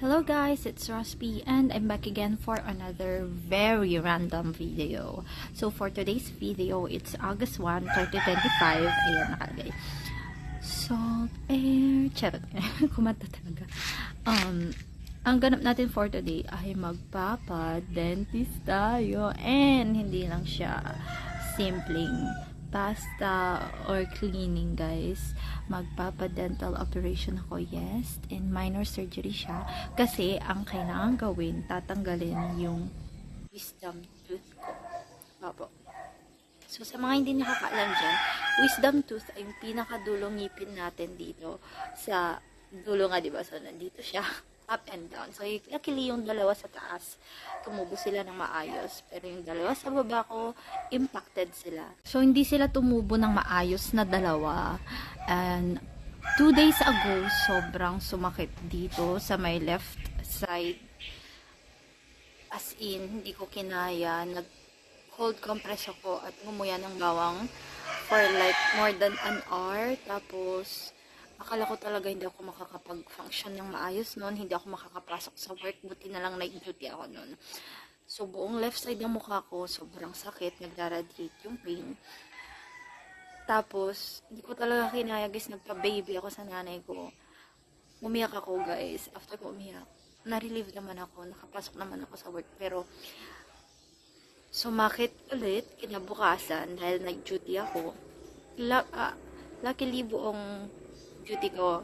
Hello guys, it's Rosby and I'm back again for another very random video. So for today's video, it's August 1, 2025. Ayan nakalagay. Salt air. Charot. Kumanta talaga. Ang ganap natin for today ay magpapa-dentist tayo. And hindi lang siya simpleng pasta or cleaning, guys. Magpapa-dental operation ako, yes. And minor surgery siya. Kasi ang kailangan gawin, tatanggalin yung wisdom tooth ko. Opo. So, sa mga hindi nakakaalam dyan, wisdom tooth ay yung pinakadulong ngipin natin dito. Sa dulo nga, diba? So, nandito siya. Up and down. So, luckily yung dalawa sa taas, tumubo sila ng maayos. Pero yung dalawa sa baba ko, impacted sila. So, hindi sila tumubo ng maayos na dalawa. And 2 days ago, sobrang sumakit dito sa my left side. As in, hindi ko kinaya. Nag-cold compress ako at ngumuya ng bawang for like more than an hour. Tapos, akala ko talaga hindi ako makakapag-function ng maayos noon. Hindi ako makakapasok sa work. Buti na lang night duty ako noon. So, buong left side ng mukha ko, sobrang sakit. Nagda-radiate yung pain. Tapos, hindi ko talaga kinaya, guys. Nagpa-baby ako sa nanay ko. Umiyak ako, guys. After ko umiyak, na-relieve naman ako. Nakapasok naman ako sa work. Pero, sumakit ulit kinabukasan dahil nag-duty ako. Luckily, buong duty ko,